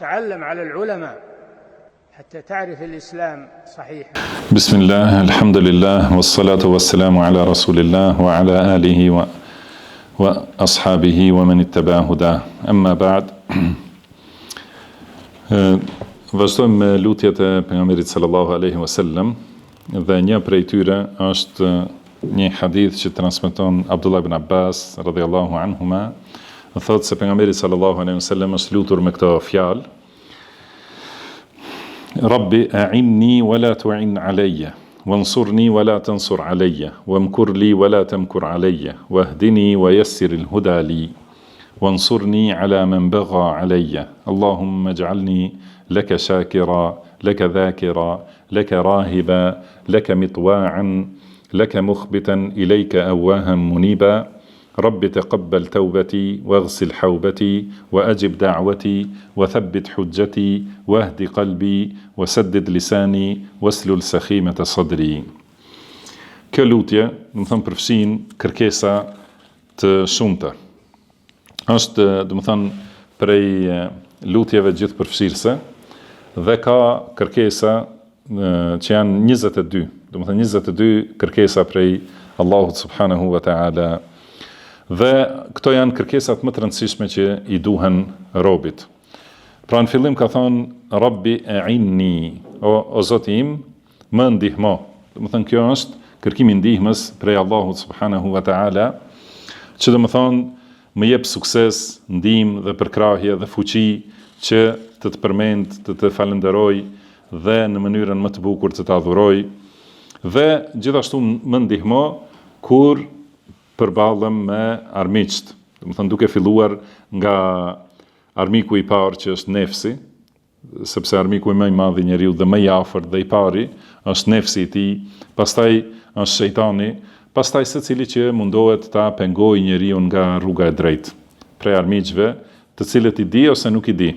تعلم على العلماء حتى تعرف الإسلام صحيحا. بسم الله، الحمد لله، والصلاة والسلام على رسول الله وعلى آله وأصحابه ومن اتبع هداه. أما بعد. Vazhdojmë me lutjet e pejgamberit sallallahu alaihi wasallam dhe një prej tyre është një hadith që transmeton Abdullah ibn Abbas radhiyallahu anhuma, thotë se pejgamberi sallallahu alaihi wasallam është lutur me këtë fjalë: Rabbi a'inni wa la tu'in alayya, wansurni wa la tansur alayya, wamkur li wa la tamkur alayya, wahdini wa yassir al-huda li, wansurni ala man bagha alayya, Allahumma ij'alni لك شاكرا لك ذاكرا لك راهبا لك مطواعا لك مخبتا إليك أواها منيبا رب تقبل توبتي واغسل حوبتي وأجب دعوتي وثبت حجتي واهد قلبي وسدد لساني واسلل سخيمة صدري. Kjo lutje, do të thënë, përfshin kërkesa të shumta. Është, do të thënë, prej lutjeve gjithë përfshirëse dhe ka kërkesa që janë 22, do të thënë 22 kërkesa prej Allahut subhanahu wa ta'ala. Dhe këto janë kërkesat më të rëndësishme që i duhen robit. Pra në fillim ka thonë Rabbi a'inni, o Zoti im, më ndihmo. Do të thënë kjo është kërkimi ndihmës prej Allahut subhanahu wa ta'ala, që do të thonë më jep sukses, ndihmë dhe përkrahje dhe fuqi që të përmend, të falenderoj dhe në mënyrën më të bukur të të adhuroj, dhe gjithashtu më ndihmo kur përballem me armiqt. Do të thënë duke filluar nga armiku i parë që është nefsi, sepse armiku më i madh i njeriu dhe më i afërt dhe i pari është nefsi i tij, pastaj është shejtani, pastaj secili që mundohet ta pengojë njeriu nga rruga e drejtë, prej armiqve, të cilët i di ose nuk i di.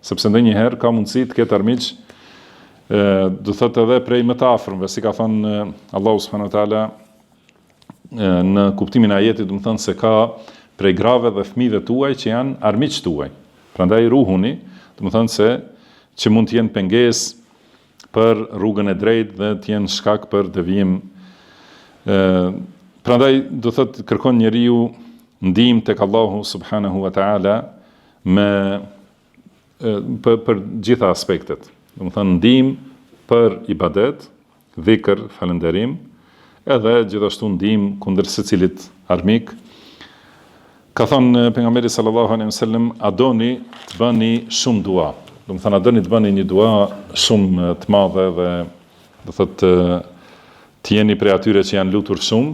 Sepse ndonjëherë ka mundësi të ketë armiq, do thotë edhe prej më të afërmve, si ka thënë Allahu subhanahu wa taala në kuptimin e ajetit, do të thonë se ka prej grave dhe fëmijëve tuaj që janë armiq tuaj. Prandaj ruhuni, do të thonë se që mund të jenë pengesë për rrugën e drejtë dhe të jenë shkak për devijim. Prandaj do thotë kërkon njeriu ndihmë tek Allahu subhanahu wa taala me për gjitha aspektet. Do të thënë ndihmë për ibadet, dhikr, falënderim, edhe gjithashtu ndihmë kundër secilit armik. Ka thënë pejgamberi sallallahu alaihi wasallam, a doni të bëni shumë dua. Do të thënë a doni të bëni një dua shumë të madhe dhe do thotë të jeni prej atyre që janë lutur shumë.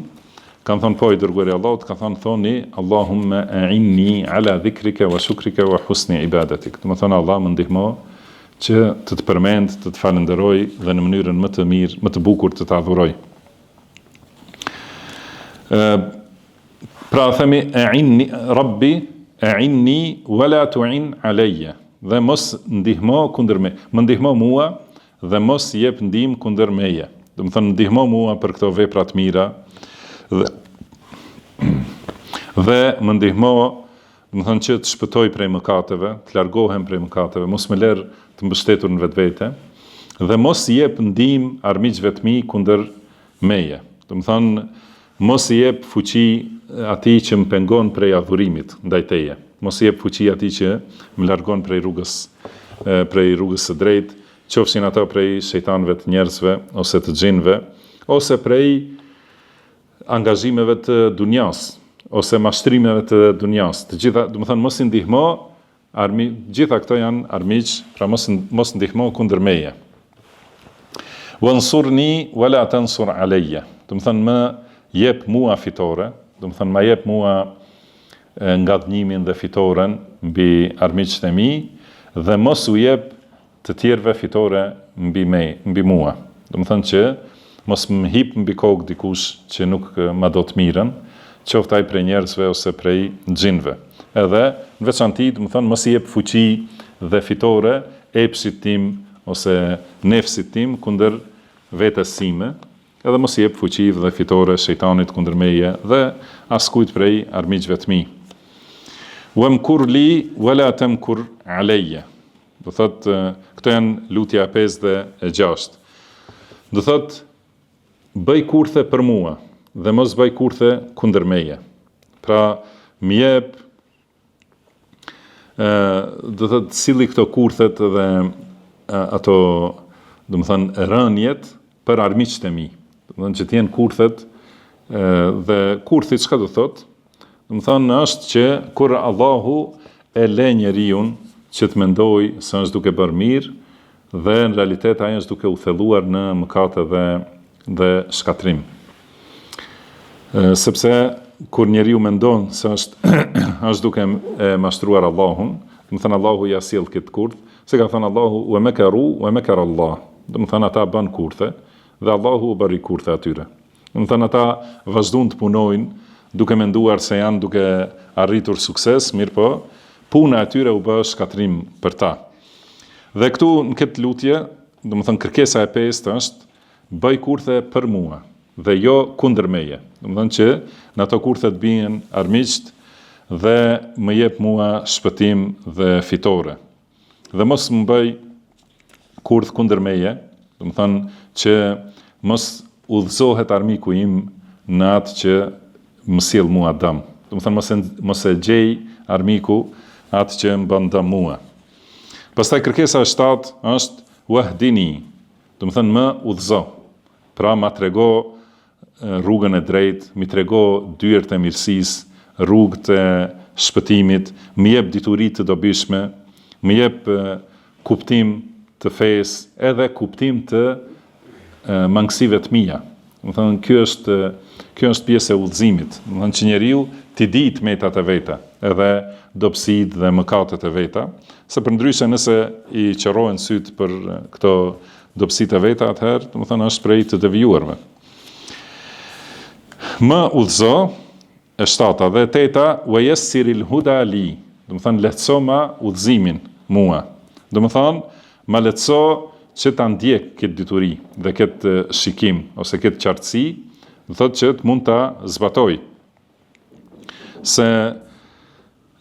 Kanë thënë po i dërguari i Allahut, ka thënë thoni Allahumma a'inni ala dhikrika wa shukrika wa husni ibadatik. Do të thonë Allah më ndihmo që të përmend, të falenderoj dhe në mënyrën më të mirë, më të bukur të adhuroj. Pra themi a'inni Rabbi a'inni wa la tu'in alayya. Dhe mos ndihmo kundër me. Më ndihmo mua dhe mos jep ndihmë kundër meje. Do të thonë ndihmo mua për këto vepra të mira. Dhe më ndihmo, do të thonë që të shpëtoj prej mëkateve, të largohem prej mëkateve, mos më lër të mbështetur në vetvete, dhe mos i jep ndihmë armiqve të mi kundër meje. Do të thonë mos i jep fuqi atij që më pengon prej adhurimit ndaj teje. Mos i jep fuqi atij që më largon prej rrugës së drejtë, qofshin ata prej shejtanëve të njerëzve ose të xhinëve, ose prej angazhimeve të dunjas ose mashtrimeve të dunjas. Të gjitha, do të thonë mos i ndihmo gjitha këto janë armiq, pra mos ndihmo kundër meje. Wansurni wala tansur alayya. Do të thonë më jep mua fitore, do të thonë më jep mua ngadhnimin dhe fitoren mbi armiqtë e mi dhe mos u jep të tjerëve fitore mbi mua. Do të thonë që mos më hip mbi kokë dikush që nuk ma do të mirën, qoftë ai prej njerëzve ose prej xhinëve. Edhe në veçanti, do të thonë mos i jep fuqi dhe fitore epsit tim ose nefsit tim kundër vetes sime, edhe mos i jep fuqi dhe fitore shejtanit kundër meje dhe askujt prej armiqve të mi. Wamkur li wala tamkur alayya. Do thot këto janë lutja e 5 dhe e 6. Do thot bëj kurthe për mua dhe mos bëj kurthe kundër meje. Pra më jep do thot silli këto kurthet dhe ato do të thënë rënjet për armiqtë e mi. Do të thënë që të jenë kurthet dhe kurthi çka do thot? Do të thënë është që kur Allahu e le njeriu që të mendoj se është duke bërë mirë dhe në realitet ai është duke u thelluar në mëkate dhe shkatrim. Sepse kur njeriu mendon se është duke e mashtruar Allahun, do të thënë Allahu ja sjell këtë kurth, se ka thënë Allahu wa makara Allah. Do të thënë ata bën kurthe dhe Allahu u bëri kurthe atyre. Do të thënë ata vazhdojnë të punojnë duke menduar se janë duke arritur sukses, mirë po, puna e tyre u bë shkatrim për ta. Dhe këtu në këtë lutje, do të thënë kërkesa e 5 është bëj kurthe për mua dhe jo kundër meje. Do të thënë që në ato kurthe të bien armiqt dhe më jep mua shpëtim dhe fitore. Dhe mos më bëj kurth kundër meje, do të thënë që mos udhëzohet armiku im në atë që më sjell mua dëm. Do të thënë mos e gjej armiku atë që më bën dëm mua. Pastaj kërkesa e 7 është wahdini, do të thënë më udhëzo. Pra ma trego rrugën e drejtë, mi trego dyert e mirësisë, rrugët e shpëtimit, më jep dituri të dobishme, më jep kuptim të fesë, edhe kuptim të mangësive të mia. Do të thënë kjo është pjesë e udhëzimit. Do të thënë që njeriu t'i di të metat e veta, edhe dobësitë dhe mëkatet e veta, se përndryshe nëse i qërohen syt për këto dobësitë e veta, atëherë, do të thënë është prej të devijuarve. Më udhëzo e 7 dhe 8 wa yassiril huda li. Do të thënë lehtëso ma udhëzimin mua. Do të thënë ma lehtëso që ta ndjek këtë dituri dhe këtë shikim ose këtë qartësi, do thotë që të mund ta zbatoj. Se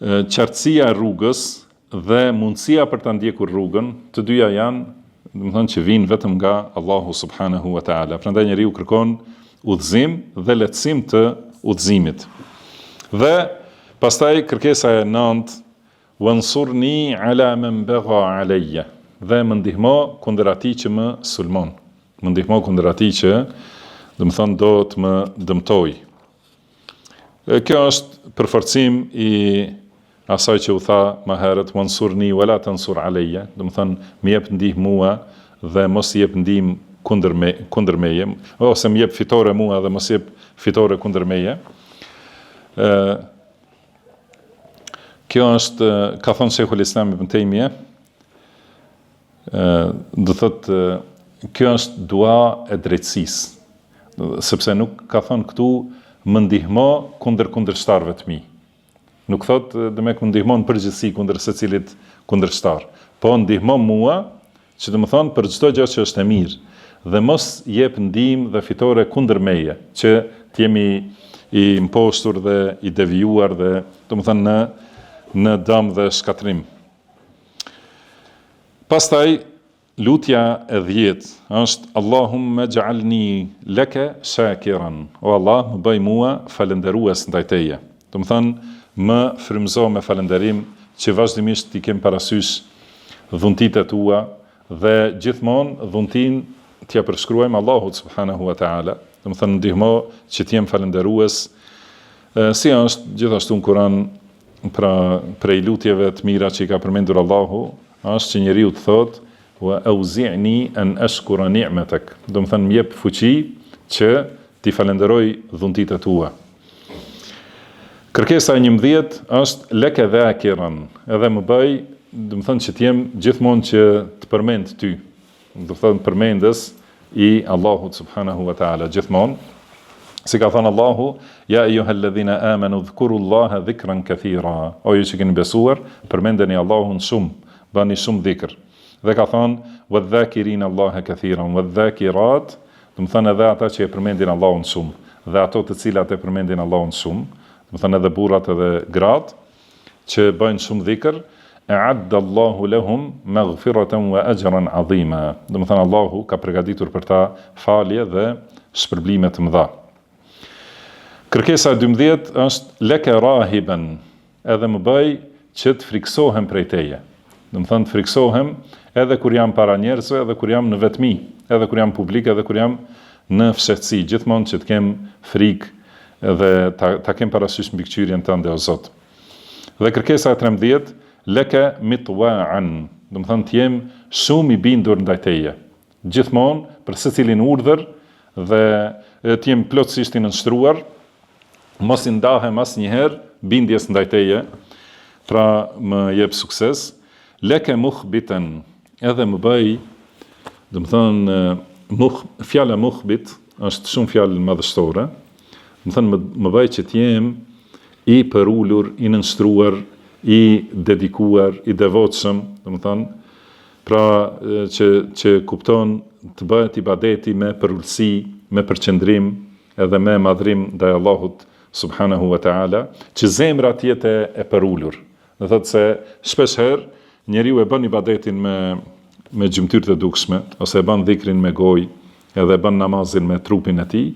qartësia e rrugës dhe mundësia për ta ndjekur rrugën, të dyja janë, do të thënë që vijnë vetëm nga Allahu subhanahu wa taala. Prandaj njeriu kërkon udhëzim dhe lehtësim të udhëzimit. Dhe pastaj kërkesa e 9, wansurni ala man bagha alayya. Dhe më ndihmo kundër atij që më sulmon. Më ndihmo kundër atij që, do të thënë, do të më dëmtoj. Kjo është përforcim i asaj që u tha më herët, wansurni wala tansur alayya, do të thënë, më jep ndihmë mua dhe mos jep ndihmë kundër meje, ose më jep fitore mua dhe mos jep fitore kundër meje. Kjo është, ka thënë Sheikhul Islam Ibn Taymiyah, do thotë kjo është dua e drejtësisë, sepse nuk ka thënë këtu më ndihmo kundër kundërshtarëve të mi. Nuk thotë do më ndihmo në përgjithësi kundër secilit kundërshtar, po ndihmo mua, që do të thonë për çdo gjë që është e mirë dhe mos jep ndihmë dhe fitore kundër meje, që të jemi i impostur dhe i devijuar dhe do të thonë në dëm dhe shkatrim. Pastaj lutja e 10 është Allahumma ij'alni laka shakiran. O Allah, më bëj mua falënderues ndaj teje. Do të thënë, më frymëzo me falënderim që vazhdimisht t'i kem parasysh dhuntitë tua dhe gjithmonë dhuntin t'ja përshkruajmë Allahut subhanahu wa taala. Do të thënë, ndihmo që t'jem falënderues, si është gjithashtu në Kur'an, pra prej lutjeve të mira që i ka përmendur Allahu, është që njeriu të thotë wa auzi'ni an ashkura ni'matak. Do të thënë më jep fuqi që t'i falenderoj dhuntitë tua. Kërkesa e 11 është laka dhakiran, edhe më bëj, do të thënë që t'jem gjithmonë që të përmend ty. Do të thënë përmendës i Allahut subhanahu wa taala gjithmonë. Si ka thënë Allahu, ja ayyuhalladhina amanu dhkurullaha dhikran kathira. O ju që keni besuar, përmendeni Allahun shumë, bani shumë dhikr. Dhe ka thënë wadh-dhakirina Allaha kathiran wadh-dhakirat, do të thënë edhe ata që e përmendin Allahun shumë, dhe ato të cilat e përmendin Allahun shumë, do të thënë edhe burrat edhe gratë që bëjnë shumë dhikr, a'adda Allahu lahum maghfiratan wa ajran 'azima. Do të thënë Allahu ka përgatitur për ta falje dhe shpërblime të mëdha. Kërkesa e 12 është leke rahiban, edhe më bëj që të friksohem prej teje. Do të thënë të friksohem edhe kur jam para njerëzve, edhe kur jam në vetmi, edhe kur jam publik, edhe kur jam në fshehtësi, gjithmonë që të kem frikë dhe ta kem parasysh mbikëqyrjen tënde o Zot. Dhe kërkesa e 13, leke mitwa'an, do të thënë të jem shumë i bindur ndaj teje. Gjithmonë për secilin urdhër dhe të jem plotësisht i nënshtruar, mos i ndahem asnjëherë bindjes ndaj teje, pra më jep sukses. Leke mukhbiten, edhe më bëj, do të thënë fjala mukhbit është shumë fjalë madhështore. Do të thënë më bëj që të jem i përulur, i nënshtruar, i dedikuar, i devotshëm, do të thënë, pra që kupton të bëhet ibadeti me përulësi, me përqendrim, edhe me madhrim ndaj Allahut subhanahu wa ta'ala, që zemra të jetë e përulur. Do thotë se shpesh herë njeriu e bën ibadetin me gjymtyrë të dukshme, ose e bën dhikrin me gojë, edhe e bën namazin me trupin e tij,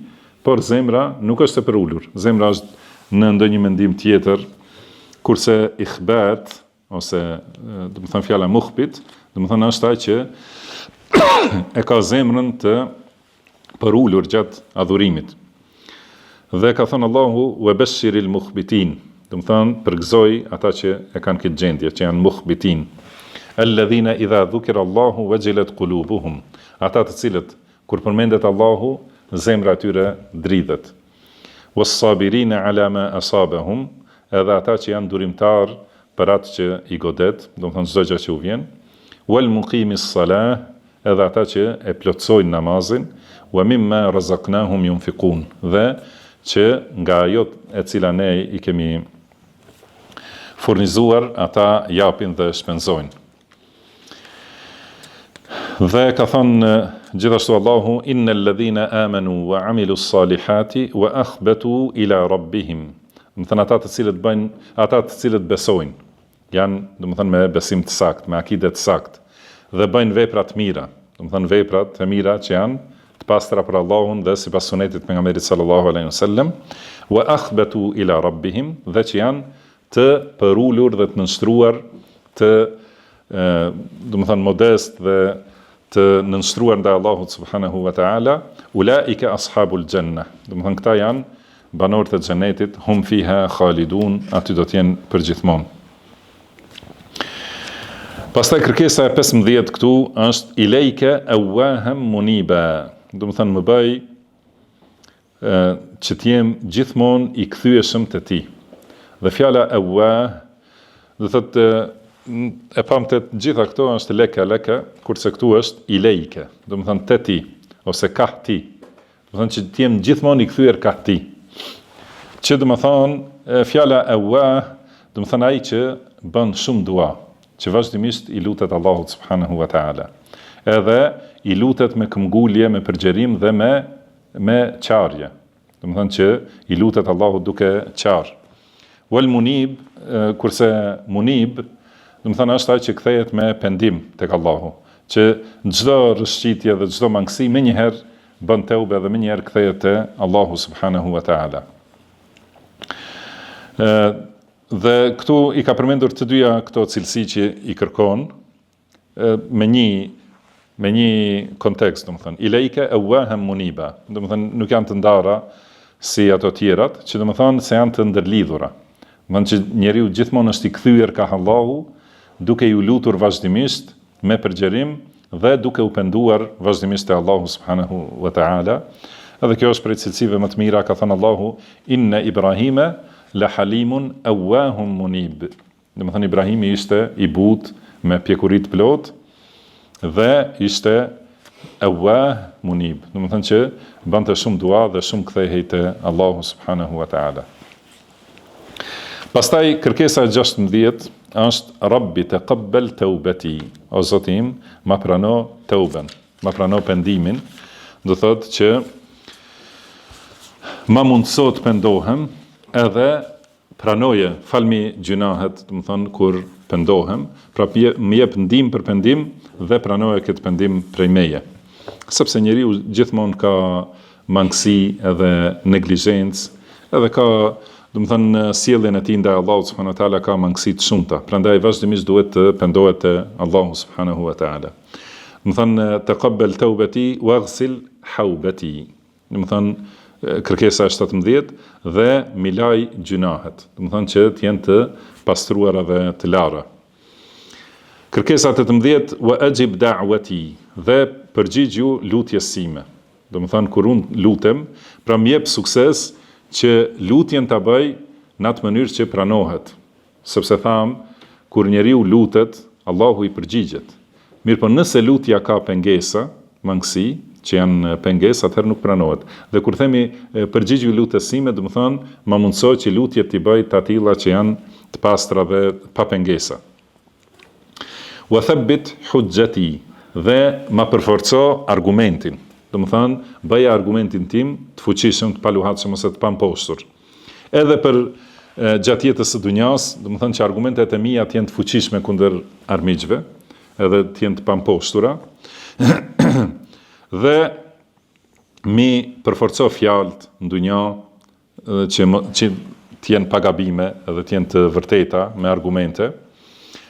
por zemra nuk është e përulur. Zemra është në ndonjë mendim tjetër, kurse ikhbat ose do të thënë fjala mukhbit, do të thënë është ai që e ka zemrën të përulur gjatë adhurimit. Dhe ka thënë Allahu wa bashiril mukhbitin, do të thënë përgëzoj ata që e kanë këtë gjendje, që janë mukhbitin. Alladhina idha dhukira Allahu wajilat qulubuhum, ata të cilët kur përmendet Allahu, zemra e tyre dridhet. Was-sabirina ala ma asabahum, edhe ata që janë durimtar për atë që i godet, do të thënë çdo gjë që u vjen. Wal muqimis salah, edhe ata që e plotësojnë namazin, wa mimma razaqnahum yunfiqun, dhe që nga ajo e cila ne i kemi furnizuar, ata japin dhe shpenzojnë. Dhe ka thënë gjithashtu Allahu, innal ladhina amanu wa amilus salihati wa akhbatu ila rabbihim. Do të thënë ata të cilët besojnë, janë do të thënë me besim të saktë, me akide të saktë, dhe bëjnë vepra të mira, do të thënë veprat të mira që janë të pastra për Allahun dhe sipas sunetit të pejgamberit sallallahu alaihi wasallam, wa akhbatu ila rabbihim, dhe që janë të përulur dhe të nënshtruar, të do të thënë modest dhe të nënshtruar ndaj Allahut subhanahu wa ta'ala, ulaika ashabul janna, do të thënë këta janë banorët e xhenetit, hum fiha khalidun, aty do të jenë përgjithmonë. Pastaj kërkesa e 15 këtu është ilejke awwaham muniba, do të thënë më bëj që të jem gjithmonë i kthyeshëm te ti. Dhe fjala awwah, do thotë e pamte të gjitha këto është leka, kurse këtu është ilejke, do të thënë te ti ose ka ti. Do të thënë që të jem gjithmonë i kthyer ka ti. Që do të thënë fjala awwah, do të thënë ai që bën shumë dua, që vazhdimisht i lutet Allahut subhanahu wa ta'ala. Edhe i lutet me këmbgulje, me përgjerim dhe me qarje. Do të thënë që i lutet Allahut duke qarë. Wal munib, kurse munib, do të thënë është ai që kthehet me pendim tek Allahu, që çdo rrëshqitje dhe çdo mangësi menjëherë bën teube dhe menjëherë kthehet te Allahu subhanahu wa ta'ala. Dhe këtu i ka përmendur të dyja këto cilësi që i kërkon me një kontekst, do të thënë ilejke awwaham muniba, do të thënë nuk janë të ndara si ato tjerat, që do të thënë se janë të ndërlidhura. Do të thënë që njeriu gjithmonë është i kthyer ka Allahu, duke ju lutur vazhdimisht me përgjerim dhe duke u penduar vazhdimisht te Allahu subhanahu wa ta'ala. Edhe kjo është prej cilësive më të mira, ka thënë Allahu inna Ibrahima la halimun awwahum munib. Do të thënë Ibrahimi ishte i butë me pjekurit plot dhe ishte awwah munib. Do të thënë që bante shumë dua dhe shumë kthehej te Allahu subhanahu wa ta'ala. Pastaj kërkesa e 16 është Rabbi taqabbal taubati, o Zotim, ma prano tauben, ma prano pendimin, do thotë që ma mundësot pendohem edhe pranoje, falmi gjunahet, do të thonë kur pendohem, pra më jep ndihmë për pendim dhe pranoje këtë pendim prej meje. Sepse njeriu gjithmonë ka mangësi edhe neglizhencë, edhe ka, do të thonë, sjelljen e tij ndaj Allahut subhanahu wa taala ka mangësi të shumta. Prandaj vazhdimisht duhet të pendohet te Allahu subhanahu wa taala. Do të thonë taqabbal tawbati waghsil hawbati. Do të thonë kërkesa e 17 dhe milaj gjunahet. Do të thonë që të jenë të pastruara dhe të lara. Kërkesa 18 wa ajib da'wati dhe përgjigju lutjes sime. Do të thonë kur unë lutem, pra më jep sukses që lutjen ta bëj në atë mënyrë që pranohet. Sepse tham, kur njeriu lutet, Allahu i përgjigjet. Mirë, po nëse lutja ka pengesa, mangësi, që janë pengesë, atëherë nuk pranohet. Dhe kur themi përgjigju lutjes sime, do të thonë, ma mundsoj që lutjet t'i bëj të atilla që janë të pastra dhe pa pengesa. Wa thabbit hujjati dhe ma përforco argumentin. Do të thonë, bëja argumentin tim të fuqishëm, të paluhatshëm ose të pamposhtur. Edhe për gjatë jetës së dunjas, do të thonë që argumentet e mia të jenë të fuqishme kundër armiqve, edhe të jenë të pamposhtura. Dhe mi përforco fjalët në dunja që të jenë pa gabime edhe të jenë të vërteta me argumente,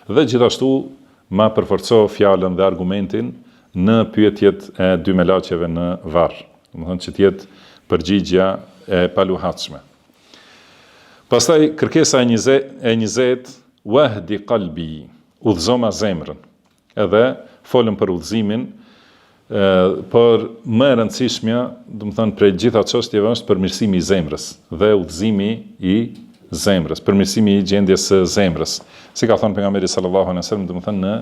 dhe gjithashtu ma përforco fjalën dhe argumentin në pyetjet e dy melaqeve në varr. Do të thonë që të jetë përgjigja e paluhatshme. Pastaj kërkesa e 20 wahdi qalbi, udhëzoma zemrën. Edhe folëm për udhëzimin, por më e rëndësishmja, do të thonë prej gjitha çështjeve është përmirësimi i zemrës dhe udhëzimi i zemrës, përmirësimi i gjendjes së zemrës. Si ka thënë pejgamberi sallallahu alejhi wasallam, do të thonë në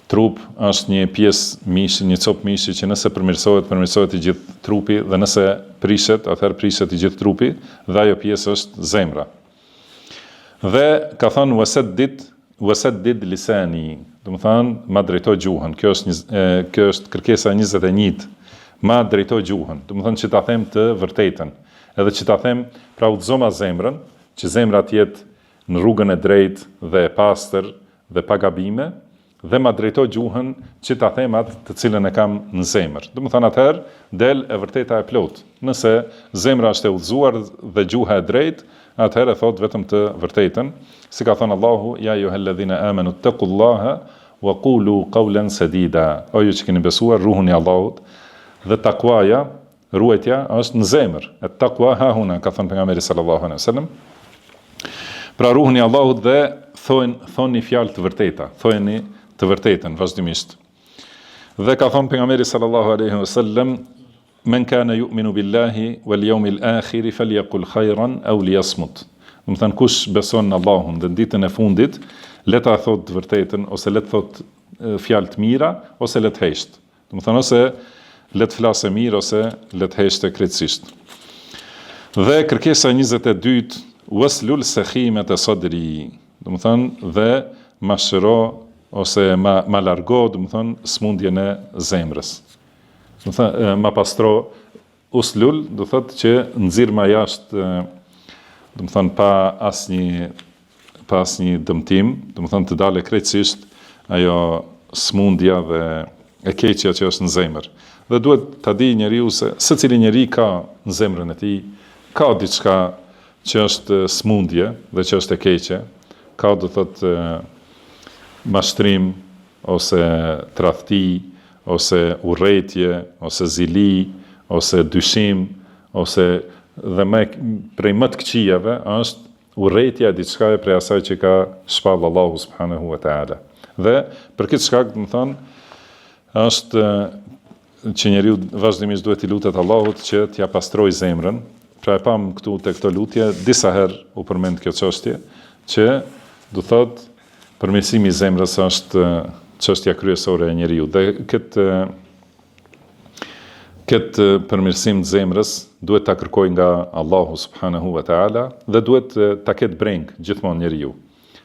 trup është një pjesë mishi, një copë mishi që nëse përmirësohet i gjithë trupi dhe nëse prishet, atëherë prishet i gjithë trupi dhe ajo pjesë është zemra. Dhe ka thënë wasaddid lisani, do të thonë ma drejtoj gjuhën. Kjo është kërkesa 21. Ma drejtoj gjuhën, do të thonë që ta them të vërtetën, edhe që ta them pra udhëzoma zemrën, që zemra të jetë në rrugën e drejtë dhe e pastër dhe pa gabime, dhe ma drejtoj gjuhën që ta them atë të cilën e kam në zemër. Do të thonë atëherë del e vërteta e plot. Nëse zemra është e udhëzuar dhe gjuha e drejtë, atëherë thot vetëm të vërtetën, si ka thënë Allahu, ja ayyuhalladhina amanu taqullaha wa qulu qawlan sadida. O ju që keni besuar, ruhuni Allahut, dhe takwaja, ruajtja është në zemër. Et taqwa ha huna, ka thënë pejgamberi sallallahu alaihi wasallam. Pra ruhuni Allahut dhe thoni fjalë të vërteta, thojeni të vërtetën vazhdimisht. Dhe ka thënë pejgamberi sallallahu alaihi wasallam, men kana yu'minu billahi wal yawmil akhir falyaqul khayran aw liyasmut. Do të thënë kush beson në Allahun dhe në ditën e fundit, le ta thotë të vërtetën ose le të thotë fjalë të mira ose le të hesht. Do të thënë ose le të flasë mirë ose le të heshte krejtësisht. Dhe kërkesa 22 waslul sakhimat sadri. Do të thënë dhe ma shëro ose ma largo, do të thonë smundjen e zemrës. Do të thonë ma pastro uslul, do thotë që nxirr ma jashtë, do të thonë pa asnjë dëmtim, do të thonë të dalë krejtësisht ajo smundja dhe e keqja që është në zemër. Dhe duhet ta di njeriu se secili njeri ka në zemrën e tij ka diçka që është smundje dhe që është e keqe, ka do thotë mashtrim, ose tradhti, ose urrëtie, ose zili, ose dyshim, ose dhe prej më të këqijave është urrëtia e diçka prej asaj që ka shpall Allahu subhanahu wa taala. Dhe për këtë shkak, do të thonë, është që njeriu vazhdimisht duhet i lutet Allahut që t'ia pastroj zemrën. Pra e pam këtu te këto lutje, disa herë u përmend kjo çështje, që do thotë përmirësimi i zemrës është çështja kryesore e njeriu. Dhe këtë përmirësim të zemrës duhet ta kërkojë nga Allahu subhanahu wa taala dhe duhet ta ketë breng gjithmonë njeriu.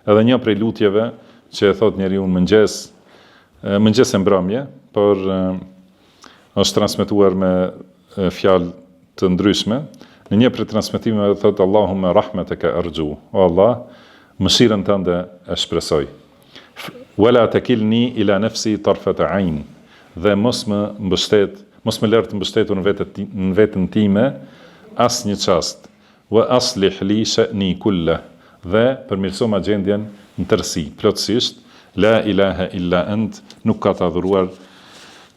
Edhe një prej lutjeve që e thot njeriu në mëngjes e mbrëmje, por është transmetuar me fjalë të ndryshme, Në një prej transmetimeve thotë Allahumma rahmataka arju, o Allah, mëshirën tënde e shpresoj. Wala takilni ila nafsi tarfata ayn, dhe mos më lër të mbështetur në veten time asnjë çast. Wa aslih li sha'ni kullah, dhe përmirëso ma gjendjen në tërësi, plotësisht. La ilaha illa ant, nuk ka të adhuruar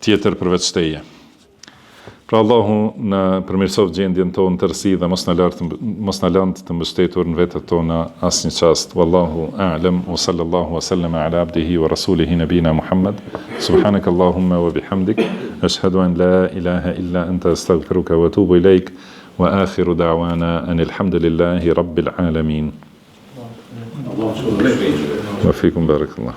tjetër përveç teje. Pra Allahu në përmirësov gjendjen tonë tërësi dhe mos na lënë të mbështetur në vetët tona asnjë çast. Wallahu a'lam wa sallallahu wa sallama ala abdihi wa rasulihi nabina Muhammad. Subhanaka Allahumma wa bihamdik, ashhadu an la ilaha illa anta astaghfiruka wa atubu ilaik, wa akhiru da'wana anil hamdulillahi rabbil alamin. Wa fikum barakallah.